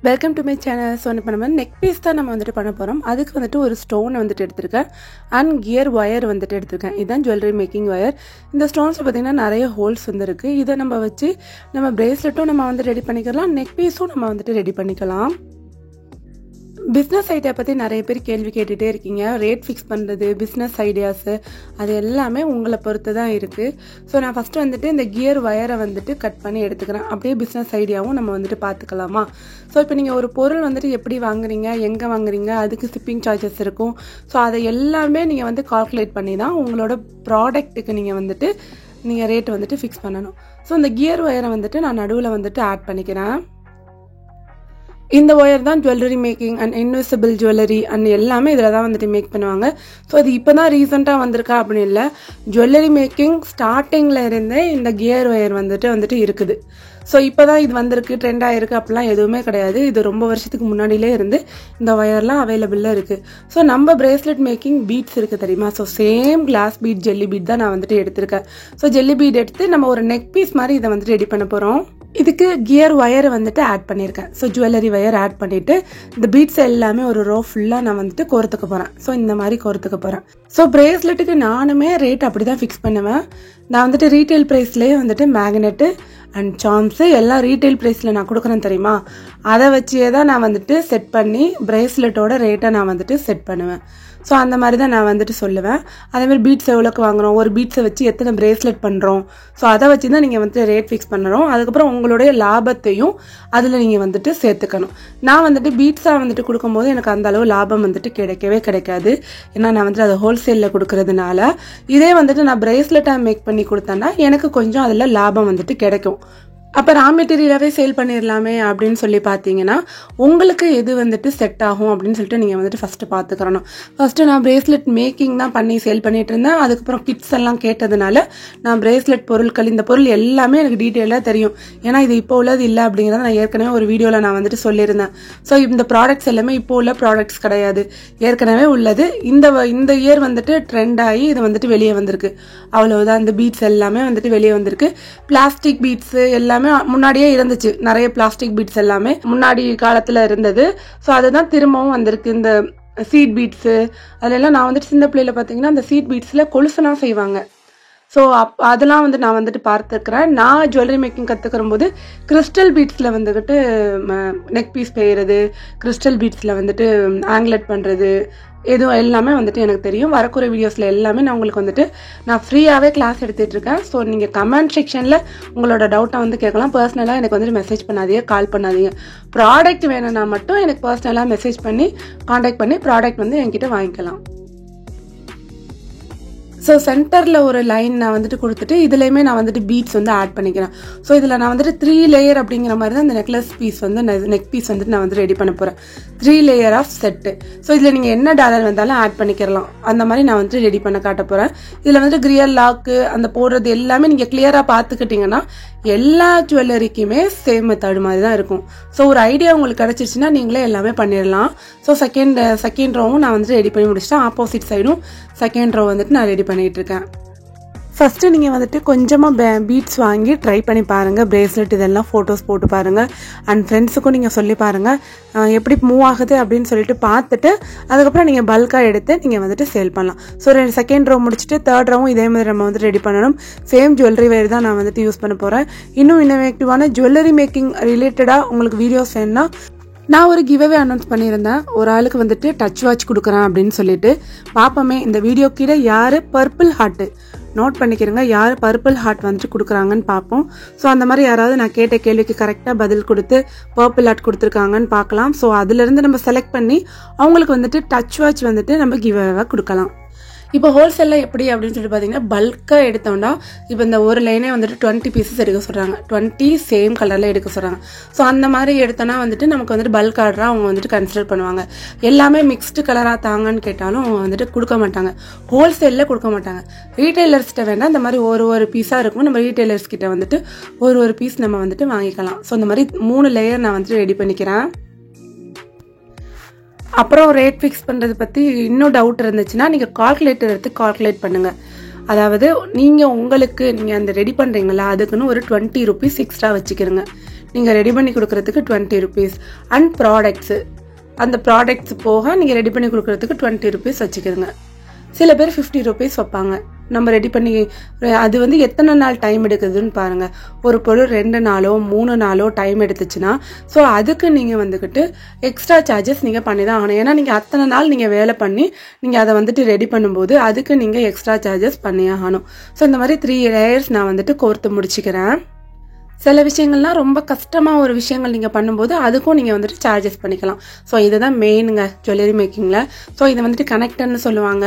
Welcome to my channel. So இப்போ நம்ம neck piece தான் நம்ம வந்துட்டு பண்ண போகிறோம். அதுக்கு வந்துட்டு ஒரு ஸ்டோன் வந்துட்டு எடுத்திருக்கேன் அண்ட் கியர் ஒயர் வந்துட்டு எடுத்திருக்கேன். இதுதான் ஜுவல்லரி மேக்கிங் ஒயர். இந்த ஸ்டோன்ஸில் பார்த்திங்கன்னா நிறைய ஹோல்ஸ் வந்துருக்கு. இதை நம்ம வச்சு நம்ம பிரேஸ்லெட்டும் நம்ம வந்து ரெடி பண்ணிக்கலாம், நெக் பீஸும் நம்ம வந்துட்டு ரெடி பண்ணிக்கலாம். பிஸ்னஸ் ஐடியா பற்றி நிறைய பேர் கேள்வி கேட்டுகிட்டே இருக்கீங்க. ரேட் ஃபிக்ஸ் பண்ணுறது, பிஸ்னஸ் ஐடியாஸு, அது எல்லாமே உங்களை பொறுத்து தான் இருக்குது. ஸோ நான் ஃபஸ்ட்டு வந்துட்டு இந்த கியர் ஒயரை வந்துட்டு கட் பண்ணி எடுத்துக்கிறேன். அப்படியே பிஸ்னஸ் ஐடியாவும் நம்ம வந்துட்டு பார்த்துக்கலாமா. ஸோ இப்போ நீங்கள் ஒரு பொருள் வந்துட்டு எப்படி வாங்குறீங்க, எங்கே வாங்குறீங்க, அதுக்கு ஷிப்பிங் சார்ஜஸ் இருக்கும். ஸோ அதை எல்லாமே நீங்கள் வந்து கால்குலேட் பண்ணி தான் உங்களோட ப்ராடக்ட்டுக்கு நீங்கள் வந்துட்டு நீங்கள் ரேட் வந்துட்டு ஃபிக்ஸ் பண்ணணும். ஸோ இந்த கியர் ஒயரை வந்துட்டு நான் நடுவில் வந்துட்டு ஆட் பண்ணிக்கிறேன். இந்த ஒயர் தான் jewellery making and invisible jewellery and எல்லாமே இதில் தான் வந்துட்டு மேக் பண்ணுவாங்க. ஸோ அது இப்போ தான் ரீசெண்டாக வந்திருக்கா அப்படின்னு இல்லை, ஜுவல்லரி மேக்கிங் ஸ்டார்டிங்கில் இருந்தே இந்த கியர் ஒயர் வந்துட்டு இருக்குது. ஸோ இப்போ தான் இது வந்திருக்கு, ட்ரெண்ட் ஆகிருக்கு அப்படிலாம் எதுவுமே கிடையாது. இது ரொம்ப வருஷத்துக்கு முன்னாடியிலே இருந்து இந்த ஒயர்லாம் அவைலபிளாக இருக்குது. ஸோ நம்ம பிரேஸ்லெட் மேக்கிங் பீட்ஸ் இருக்குது தெரியுமா. So same glass bead, jelly bead தான் நான் வந்துட்டு எடுத்திருக்கேன். ஸோ ஜெல்லி பீட் எடுத்து நம்ம ஒரு நெக் பீஸ் மாதிரி இதை வந்துட்டு ரெடி பண்ண போகிறோம். இதுக்கு கியர் ஒயர் வந்துட்டு ஆட் பண்ணியிருக்கேன். ஸோ ஜுவல்லரி ஒயர் ஆட் பண்ணிவிட்டு இந்த பீட்ஸ் எல்லாமே ஒரு ரோ ஃபுல்லாக நான் வந்துட்டு கோர்த்துக்க போகிறேன். ஸோ இந்த மாதிரி கோர்த்துக்க போகிறேன். ஸோ பிரேஸ்லெட்டுக்கு நானுமே ரேட் அப்படி தான் ஃபிக்ஸ் பண்ணுவேன். நான் வந்துட்டு ரீட்டைல் ப்ரைஸ்லேயே வந்துட்டு மேக்னெட்டு அண்ட் சாம்ஸு எல்லாம் ரீட்டைல் ப்ரைஸில் நான் கொடுக்குறேன் தெரியுமா, அதை வச்சே தான் நான் வந்துட்டு செட் பண்ணி பிரேஸ்லெட்டோட ரேட்டை நான் வந்துட்டு செட் பண்ணுவேன். ஸோ அந்த மாதிரி தான் நான் வந்துட்டு சொல்லுவேன். அதேமாதிரி பீட்ஸ் எவ்வளோக்கு வாங்குகிறோம், ஒரு பீட்ஸை வச்சு எத்தனை பிரேஸ்லெட் பண்ணுறோம், ஸோ அதை வச்சு தான் நீங்கள் வந்துட்டு ரேட் ஃபிக்ஸ் பண்ணுறோம். அதுக்கப்புறம் உங்களுடைய லாபத்தையும் அதில் நீங்கள் வந்துட்டு சேர்த்துக்கணும். நான் வந்துட்டு பீட்ஸாக வந்துட்டு கொடுக்கும்போது எனக்கு அந்த அளவு லாபம் வந்துட்டு கிடைக்காது. ஏன்னா நான் வந்துட்டு அதை ஹோல்சேலில் கொடுக்கறதுனால. இதே வந்துட்டு நான் பிரேஸ்லெட்டாக மேக் பண்ணி கொடுத்தேன்னா எனக்கு கொஞ்சம் அதில் லாபம் வந்துட்டு கிடைக்கும். அப்போ ரா மெட்டீரியலாகவே சேல் பண்ணிடலாமே அப்படின்னு சொல்லி பார்த்தீங்கன்னா உங்களுக்கு எது வந்துட்டு செட் ஆகும் அப்படின்னு சொல்லிட்டு நீங்கள் வந்துட்டு ஃபஸ்ட்டு பார்த்துக்கிறணும். ஃபஸ்ட்டு நான் பிரேஸ்லெட் மேக்கிங் தான் பண்ணி சேல் பண்ணிட்டு இருந்தேன். அதுக்கப்புறம் கிட்ஸ் எல்லாம் கேட்டதுனால நான் பிரேஸ்லெட் பொருட்கள், இந்த பொருள் எல்லாமே எனக்கு டீட்டெயிலாக தெரியும். ஏன்னா இது இப்போ உள்ளது இல்லை அப்படிங்கிறத நான் ஏற்கனவே ஒரு வீடியோவில் நான் வந்துட்டு சொல்லியிருந்தேன். ஸோ இந்த ப்ராடக்ட்ஸ் எல்லாமே இப்போ உள்ள ப்ராடக்ட்ஸ் கிடையாது, ஏற்கனவே உள்ளது. இந்த இயர் வந்துட்டு ட்ரெண்ட் ஆகி இது வந்துட்டு வெளியே வந்திருக்கு, அவ்வளவுதான். இந்த பீட்ஸ் எல்லாமே வந்துட்டு வெளியே வந்திருக்கு. பிளாஸ்டிக் பீட்ஸு எல்லாமே முன்னாடியே இருந்துச்சு, நிறைய பிளாஸ்டிக் பீட்ஸ் எல்லாமே முன்னாடி காலத்துல இருந்தது. ஸோ அதுதான் திரும்பவும் வந்திருக்கு. இந்த சீட் பீட்ஸு அதெல்லாம் நான் வந்துட்டு சின்ன பிள்ளையில பார்த்தீங்கன்னா அந்த சீட் பீட்ஸில் கொலுசுலாம் செய்வாங்க. ஸோ அதெல்லாம் வந்து நான் வந்துட்டு பார்த்துருக்குறேன். நான் ஜுவல்லரி மேக்கிங் கற்றுக்கிற போது கிறிஸ்டல் பீட்ஸில் வந்துட்டு நெக் பீஸ் செய்கிறது, கிறிஸ்டல் பீட்ஸில் வந்துட்டு ஆங்க்லெட் பண்ணுறது, எதுவும் எல்லாமே வந்துட்டு எனக்கு தெரியும். வரக்கூற வீடியோஸில் எல்லாமே நான் உங்களுக்கு வந்துட்டு நான் ஃப்ரீயாகவே கிளாஸ் எடுத்துகிட்ருக்கேன். ஸோ நீங்கள் கமெண்ட் செக்ஷனில் உங்களோட டவுட்டை வந்து கேட்கலாம். பர்சனலாக எனக்கு வந்துட்டு மெசேஜ் பண்ணாதீங்க, கால் பண்ணாதீங்க. ப்ராடக்ட் வேணும்னா மட்டும் எனக்கு பர்சனலாக மெசேஜ் பண்ணி காண்டாக்ட் பண்ணி ப்ராடக்ட் வந்து என்கிட்ட வாங்கிக்கலாம். ஸோ சென்டரில் ஒரு லைன் நான் வந்துட்டு கொடுத்துட்டு இதுலேயுமே நான் வந்துட்டு பீட்ஸ் வந்து ஆட் பண்ணிக்கிறேன். ஸோ இதில் நான் வந்துட்டு 3 லேயர் அப்படிங்கிற மாதிரி தான் இந்த நெக்லஸ் பீஸ் வந்து நெக் பீஸ் வந்துட்டு நான் வந்து ரெடி பண்ண போகிறேன். 3 லேயர் ஆஃப் செட்டு. ஸோ இதில் நீங்கள் என்ன டாலர் வந்தாலும் ஆட் பண்ணிக்கிறலாம். அந்த மாதிரி நான் வந்துட்டு ரெடி பண்ண காட்ட போகிறேன். இதில் வந்துட்டு கிரியர் லாக்கு அந்த போடுறது எல்லாமே நீங்கள் கிளியராக பார்த்துக்கிட்டிங்கன்னா எல்லா ஜுவல்லரிக்குமே சேம் மெத்தட் மாதிரி தான் இருக்கும். ஸோ ஒரு ஐடியா உங்களுக்கு கிடச்சிருச்சுன்னா நீங்களே எல்லாமே பண்ணிடலாம். ஸோ செகண்ட் ரோவும் நான் வந்துட்டு ரெடி பண்ணி முடிச்சிட்டேன். ஆப்போசிட் சைடும் செகண்ட் ரோ வந்துட்டு நான் ரெடி பண்ணிகிட்டு இருக்கேன். ஃபஸ்ட்டு நீங்கள் வந்துட்டு கொஞ்சமாக பீட்ஸ் வாங்கி ட்ரை பண்ணி பாருங்கள். பிரேஸ்லெட் இதெல்லாம் ஃபோட்டோஸ் போட்டு பாருங்கள். அண்ட் ஃப்ரெண்ட்ஸுக்கும் நீங்கள் சொல்லி பாருங்கள் எப்படி மூவ் ஆகுது அப்படின்னு சொல்லிட்டு பார்த்துட்டு அதுக்கப்புறம் நீங்கள் பல்காக எடுத்து நீங்கள் வந்துட்டு சேல் பண்ணலாம். ஸோ செகண்ட் ரோ முடிச்சுட்டு தேர்ட் ரோவும் இதே மாதிரி நம்ம வந்து ரெடி பண்ணணும். சேம் ஜுவல்லரி வேர் தான் நான் வந்துட்டு யூஸ் பண்ண போகிறேன். இன்னும் இன்னோவேட்டிவான ஜுவல்லரி மேக்கிங் ரிலேட்டடாக உங்களுக்கு வீடியோஸ் வேணும்னா நான் ஒரு கிவ்அவே அனௌன்ஸ் பண்ணியிருந்தேன். ஒரு ஆளுக்கு வந்துட்டு டச் வாட்ச் கொடுக்குறேன் அப்படின்னு சொல்லிட்டு பார்ப்போமே இந்த வீடியோ கீழே யார் பர்பிள் ஹார்ட்டு நோட் பண்ணிக்கிறேங்க, யார் பர்பிள் ஹார்ட் வந்துட்டு கொடுக்குறாங்கன்னு பார்ப்போம். ஸோ அந்த மாதிரி யாராவது நான் கேட்ட கேள்விக்கு கரெக்டாக பதில் கொடுத்து பர்பிள் ஹார்ட் கொடுத்துருக்காங்கன்னு பார்க்கலாம். ஸோ அதுலேருந்து நம்ம செலக்ட் பண்ணி அவங்களுக்கு வந்துட்டு டச் வாட்ச் வந்துட்டு நம்ம கிவ்அவேவாக கொடுக்கலாம். இப்போ ஹோல்சேலில் எப்படி அப்படின்னு சொல்லிட்டு பார்த்தீங்கன்னா பல்காக எடுத்தோம்னா இப்போ இந்த ஒரு லைனே வந்துட்டு 20 பீசஸ் எடுக்க சொல்கிறாங்க, 20 சேம் கலரில் எடுக்க சொல்கிறாங்க. ஸோ அந்த மாதிரி எடுத்தோன்னா வந்துட்டு நமக்கு வந்துட்டு பல்க் ஆர்டராக அவங்க வந்துட்டு கன்சிடர் பண்ணுவாங்க. எல்லாமே மிக்ஸ்டு கலராக தாங்கன்னு கேட்டாலும் அவங்க வந்துட்டு கொடுக்க மாட்டாங்க, ஹோல்சேலில் கொடுக்க மாட்டாங்க. ரீட்டைலர்ஸ்கிட்ட வேண்டாம், இந்த மாதிரி ஒரு பீஸாக இருக்கும், நம்ம ரீட்டைலர்ஸ் கிட்ட வந்துட்டு ஒரு பீஸ் நம்ம வந்துட்டு வாங்கிக்கலாம். ஸோ இந்த மாதிரி 3 லேயர் நான் வந்துட்டு ரெடி பண்ணிக்கிறேன். அப்புறம் ரேட் ஃபிக்ஸ் பண்ணுறது பற்றி இன்னும் டவுட் இருந்துச்சுன்னா நீங்கள் கால்குலேட்டர் எடுத்து கால்குலேட் பண்ணுங்கள். அதாவது நீங்கள் அந்த ரெடி பண்ணுறீங்களா அதுக்குன்னு ஒரு 20 ரூபீஸ் எக்ஸ்ட்ரா வச்சுக்கிறங்க. நீங்கள் ரெடி பண்ணி கொடுக்கறதுக்கு 20 rupees. அண்ட் ப்ராடக்ட்ஸு, அந்த ப்ராடக்ட்ஸ் போக நீங்கள் ரெடி பண்ணி கொடுக்கறதுக்கு 20 rupees வச்சுக்கிறங்க. சில பேர் 50 rupees வைப்பாங்க. நம்ம ரெடி பண்ணி அது வந்து எத்தனை நாள் டைம் எடுக்குதுன்னு பாருங்கள். ஒரு பொருள் 2 நாளோ 3 நாளோ டைம் எடுத்துச்சுன்னா ஸோ அதுக்கு நீங்கள் வந்துக்கிட்டு எக்ஸ்ட்ரா சார்ஜஸ் நீங்கள் பண்ணி தான் ஆகணும். ஏன்னா நீங்கள் அத்தனை நாள் நீங்கள் வேலை பண்ணி நீங்கள் அதை வந்துட்டு ரெடி பண்ணும்போது அதுக்கு நீங்கள் எக்ஸ்ட்ரா சார்ஜஸ் பண்ணி ஆகணும். ஸோ இந்த மாதிரி 3 layers நான் வந்துட்டு கோர்த்து முடிச்சுக்கிறேன். சில விஷயங்கள்லாம் ரொம்ப கஷ்டமாக ஒரு விஷயங்கள் நீங்கள் பண்ணும்போது அதுக்கும் நீங்கள் வந்துட்டு சார்ஜஸ் பண்ணிக்கலாம். ஸோ இதுதான் மெயினுங்க ஜுவல்லரி மேக்கிங்கில். ஸோ இதை வந்துட்டு கனெக்டர்னு சொல்லுவாங்க.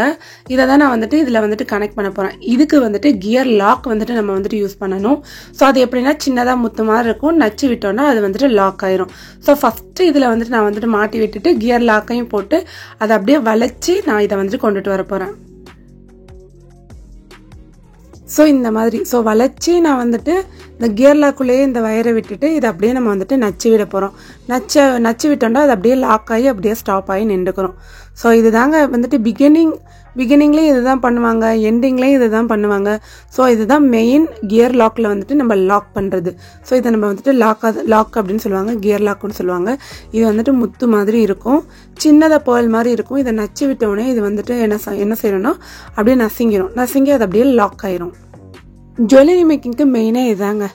இதை தான் நான் வந்துட்டு இதில் வந்துட்டு கனெக்ட் பண்ண போகிறேன். இதுக்கு வந்துட்டு கியர் லாக் வந்துட்டு நம்ம வந்துட்டு யூஸ் பண்ணணும். ஸோ அது எப்படின்னா சின்னதாக முத்து மாதிரி இருக்கும், நச்சு விட்டோன்னா அது வந்துட்டு லாக் ஆயிரும். ஸோ ஃபஸ்ட்டு இதில் வந்துட்டு நான் வந்துட்டு மாட்டி விட்டுட்டு கியர் லாக்கையும் போட்டு அதை அப்படியே வளைச்சி நான் இதை வந்துட்டு கொண்டுட்டு வர போகிறேன். ஸோ இந்த மாதிரி வளைச்சி நான் வந்துட்டு இந்த கியர்லாக்குள்ளேயே இந்த வயரை விட்டுட்டு இதை அப்படியே நம்ம வந்துட்டு நச்சு விட போகிறோம். நச்சு விட்டோம்னா அது அப்படியே லாக் ஆகி அப்படியே ஸ்டாப் ஆகி நின்றுக்கிறோம். ஸோ இதுதாங்க வந்துட்டு பிகினிங்லேயும் இது தான் பண்ணுவாங்க, எண்டிங்லேயும் இது தான் பண்ணுவாங்க. ஸோ இதுதான் மெயின் கியர் லாக்கில் வந்துட்டு நம்ம லாக் பண்ணுறது. ஸோ இதை நம்ம வந்துட்டு லாக் அப்படின்னு சொல்லுவாங்க, கியர் லாக்குன்னு சொல்லுவாங்க. இது வந்துட்டு முத்து மாதிரி இருக்கும், சின்னதாக பேர்ல் மாதிரி இருக்கும். இதை நச்சு விட்டோடனே இது வந்துட்டு என்ன செய்யணும்னா அப்படியே நசிங்கி அது அப்படியே லாக் ஆயிரும். ஜுவல்லரி மேக்கிங்க்கு மெயினாக இதாங்க,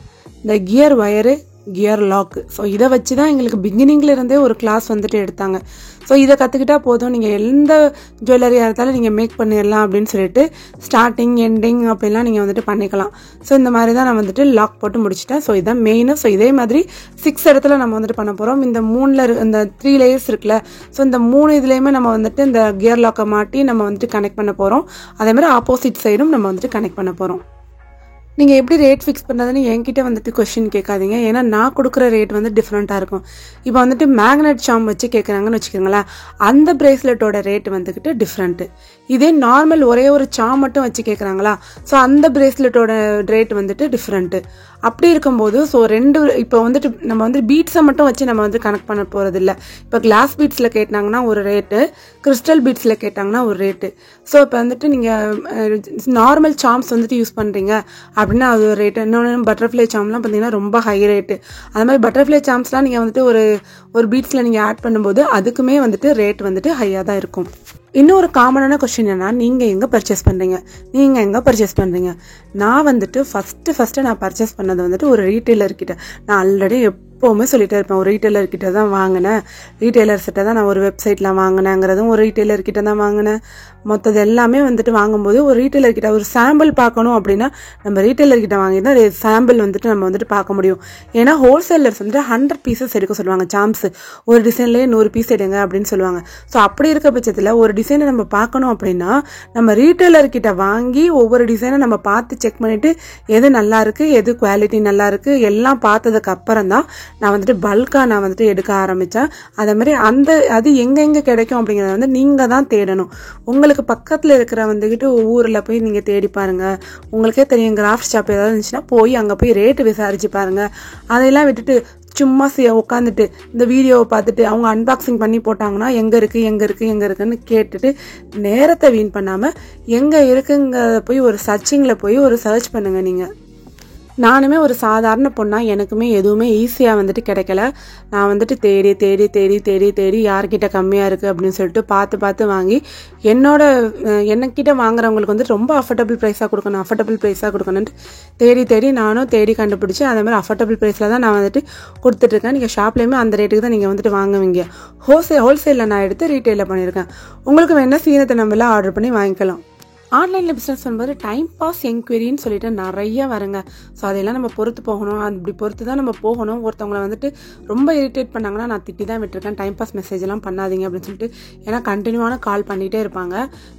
இந்த gear wire, gear lock. So இதை வச்சு தான் எங்களுக்கு பிகினிங்கில் இருந்தே ஒரு கிளாஸ் வந்துட்டு எடுத்தாங்க. ஸோ இதை கற்றுக்கிட்டா போதும், நீங்கள் எந்த ஜுவல்லரியாக இருந்தாலும் நீங்கள் மேக் பண்ணிடலாம் அப்படின்னு சொல்லிட்டு ஸ்டார்டிங் எண்டிங் அப்படிலாம் நீங்கள் வந்துட்டு பண்ணிக்கலாம். ஸோ இந்த மாதிரி தான் நான் வந்துட்டு லாக் போட்டு முடிச்சிட்டேன். ஸோ இதான் மெயினு. ஸோ இதே மாதிரி 6 இடத்துல நம்ம வந்துட்டு பண்ண போகிறோம். இந்த 3 layers இருக்குல்ல, ஸோ இந்த 3 இதுலேயுமே நம்ம வந்துட்டு இந்த கியர் லாக்கை மாட்டி நம்ம வந்துட்டு கனெக்ட் பண்ண போகிறோம். அதே மாதிரி ஆப்போசிட் சைடும் நம்ம வந்துட்டு கனெக்ட் பண்ண போகிறோம். நீங்கள் எப்படி ரேட் ஃபிக்ஸ் பண்ணுறதுன்னு என்கிட்ட வந்துட்டு கொஸ்டின் கேட்காதீங்க. ஏன்னா நான் கொடுக்குற ரேட் வந்து டிஃப்ரெண்ட்டாக இருக்கும். இப்போ வந்துட்டு மேக்னெட் சாம் வச்சு கேட்குறாங்கன்னு வச்சுக்கோங்களேன், அந்த பிரேஸ்லெட்டோட ரேட் வந்துக்கிட்டு டிஃப்ரெண்ட்டு. இதே நார்மல் ஒரே ஒரு சாம் மட்டும் வச்சு கேட்குறாங்களா, ஸோ அந்த பிரேஸ்லெட்டோட ரேட் வந்துட்டு டிஃப்ரெண்ட்டு. அப்படி இருக்கும்போது இப்போ வந்துட்டு நம்ம வந்து பீட்ஸை மட்டும் வச்சு நம்ம வந்து கனெக்ட் பண்ண போகிறது இல்லை. இப்போ கிளாஸ் பீட்ஸில் கேட்டாங்கன்னா ஒரு ரேட்டு, கிறிஸ்டல் பீட்ஸில் கேட்டாங்கன்னா ஒரு ரேட்டு. ஸோ இப்போ வந்துட்டு நீங்கள் நார்மல் சாம்ஸ் வந்துட்டு யூஸ் பண்ணுறீங்க அப்படின்னா அது ஒரு ரேட்டு. இன்னொன்று பட்டர்ஃப்ளை சாம்லாம் பார்த்தீங்கன்னா ரொம்ப ஹை ரேட்டு. அது மாதிரி பட்டர்ஃப்ளை சாம்ஸ்லாம் நீங்கள் வந்துட்டு ஒரு பீட்ஸில் நீங்கள் ஆட் பண்ணும்போது அதுக்குமே வந்துட்டு ரேட் வந்துட்டு ஹையாக தான் இருக்கும். இன்னொரு காமனான கொஸ்டின் என்னன்னா, நீங்கள் எங்கே பர்ச்சேஸ் பண்ணுறீங்க? நான் வந்துட்டு ஃபஸ்ட்டு நான் பர்ச்சேஸ் பண்ணது வந்துட்டு ஒரு ரீட்டெய்லர்கிட்ட. நான் ஆல்ரெடி எப்போவுமே சொல்லிட்டே இருப்பேன், ஒரு ரீட்டெய்லர்கிட்ட தான் வாங்கினேன், ரீட்டெய்லர்ஸ்கிட்ட தான் நான் ஒரு வெப்சைட்டில் வாங்கினேங்கிறதும் ஒரு ரீட்டெய்லர்கிட்ட தான் வாங்கினேன். மொத்தது எல்லாமே வந்துட்டு வாங்கும்போது ஒரு ரீட்டெய்லர்கிட்ட ஒரு சாம்பிள் பார்க்கணும் அப்படின்னா நம்ம ரீட்டெய்லர்கிட்ட வாங்கி தான் சாம்பிள் வந்துட்டு நம்ம வந்துட்டு பார்க்க முடியும். ஏன்னா ஹோல்சேலர்ஸ் வந்துட்டு 100 pieces எடுக்க சொல்லுவாங்க. சாம்ஸ் ஒரு டிசைன்லேயே 100 piece எடுங்க அப்படின்னு சொல்லுவாங்க. ஸோ அப்படி இருக்க பட்சத்தில் ஒரு டிசைனை நம்ம பார்க்கணும் அப்படின்னா நம்ம ரீட்டெய்லர்கிட்ட வாங்கி ஒவ்வொரு டிசைனை நம்ம பார்த்து செக் பண்ணிவிட்டு எது நல்லா இருக்குது, எது குவாலிட்டி நல்லா இருக்குது எல்லாம் பார்த்ததுக்கு அப்புறம் தான் நான் வந்துட்டு பல்காக நான் வந்துட்டு எடுக்க ஆரம்பித்தேன். அதே மாதிரி அது எங்கெங்கே கிடைக்கும் அப்படிங்கிறத வந்து நீங்கள் தான் தேடணும். உங்களுக்கு பக்கத்தில் இருக்கிற வந்துக்கிட்டு ஊரில் போய் நீங்கள் தேடி பாருங்கள். உங்களுக்கே தெரியும், கிராஃப்ட் ஷாப் ஏதாவது இருந்துச்சுன்னா போய் அங்கே போய் ரேட்டு விசாரிச்சு பாருங்கள். அதையெல்லாம் விட்டுட்டு சும்மா உட்காந்துட்டு இந்த வீடியோவை பார்த்துட்டு அவங்க அன்பாக்சிங் பண்ணி போட்டாங்கன்னா எங்கே இருக்குன்னு கேட்டுட்டு நேரத்தை வீண் பண்ணாமல் எங்கே இருக்குங்கிறத போய் ஒரு சர்ச்சிங்கில் போய் ஒரு சர்ச் பண்ணுங்கள். நீங்கள் நானுமே ஒரு சாதாரண பொண்ணாக எனக்குமே எதுவுமே ஈஸியாக வந்துட்டு கிடைக்கல. நான் வந்துட்டு தேடி யார்கிட்ட கம்மியாக இருக்குது அப்படின்னு சொல்லிட்டு பார்த்து வாங்கி என்னக்கிட்ட வாங்குறவங்களுக்கு வந்துட்டு ரொம்ப அஃபோர்டபுள் ப்ரைஸாக கொடுக்கணுன்ட்டு தேடி நானும் கண்டுபிடிச்சி அதே மாதிரி அஃபோர்டபுள் ப்ரைஸில் தான் நான் வந்துட்டு கொடுத்துட்ருக்கேன். நீங்கள் ஷாப்லேயுமே அந்த ரேட்டுக்கு தான் நீங்கள் வந்துட்டு வாங்குவீங்க. ஹோல்சேலில் நான் எடுத்து ரீட்டெயிலில் பண்ணியிருக்கேன். உங்களுக்கு வேணால் சீனத்தை நம்மளாம் ஆர்டர் பண்ணி வாங்கிக்கலாம். ஆன்லைனில் பிஸ்னஸ் பண்ணும்போது டைம் பாஸ் என்கொயரின்னு சொல்லிட்டு நிறைய வருங்க. ஸோ அதையெல்லாம் நம்ம பொறுத்து போகணும். அப்படி பொறுத்து தான் நம்ம போகணும். ஒருத்தவங்களை வந்துட்டு ரொம்ப இரிட்டேட் பண்ணாங்கன்னா நான் திட்டி தான் விட்டுருக்கேன், டைம் பாஸ் மெசேஜெல்லாம் பண்ணாதீங்க அப்படின்னு சொல்லிட்டு. ஏன்னா கண்டினியூவான கால் பண்ணிகிட்டே இருப்பாங்க,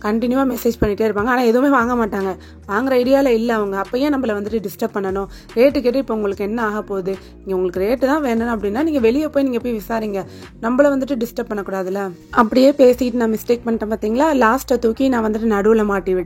கண்டினியூவாக மெசேஜ் பண்ணிகிட்டே இருப்பாங்க. ஆனால் எதுவுமே வாங்க மாட்டாங்க, வாங்குற ஐடியாவில் இல்லை அவங்க. அப்போயே நம்மளை வந்துட்டு டிஸ்டர்ப் பண்ணணும். ரேட்டு கேட்டு இப்போ உங்களுக்கு என்ன ஆக போகுது, நீங்கள் உங்களுக்கு ரேட்டு தான் வேணும் அப்படின்னா நீங்கள் வெளியே போய் விசாரிங்க, நம்மளை வந்துட்டு டிஸ்டர்ப் பண்ணக்கூடாதுல்ல. அப்படியே பேசிட்டு நான் மிஸ்டேக் பண்ணிட்டேன் பார்த்தீங்களா, லாஸ்ட்டை தூக்கி நான் வந்துட்டு நடுவில் மாட்டி விட்டேன்.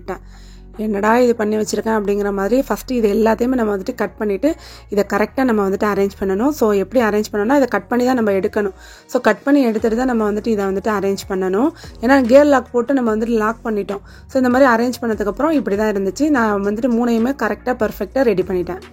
என்னடா இது பண்ணி வச்சுருக்கேன் அப்படிங்கிற மாதிரி. ஃபஸ்ட்டு இது எல்லாத்தையுமே நம்ம வந்துட்டு கட் பண்ணிவிட்டு இதை கரெக்டாக நம்ம வந்துட்டு அரேஞ்ச் பண்ணணும். ஸோ எப்படி அரேஞ்ச் பண்ணணும்னா இதை கட் பண்ணி தான் நம்ம எடுக்கணும். ஸோ கட் பண்ணி எடுத்துகிட்டு தான் நம்ம வந்துட்டு இதை வந்துட்டு அரேஞ்ச் பண்ணணும். ஏன்னா கியர் லாக் போட்டு நம்ம வந்துட்டு லாக் பண்ணிட்டோம். ஸோ இந்த மாதிரி அரேஞ்ச் பண்ணதுக்கப்புறம் இப்படி தான் இருந்துச்சு. நான் வந்துட்டு 3யுமே கரெக்டாக பர்ஃபெக்டாக ரெடி பண்ணிட்டேன்.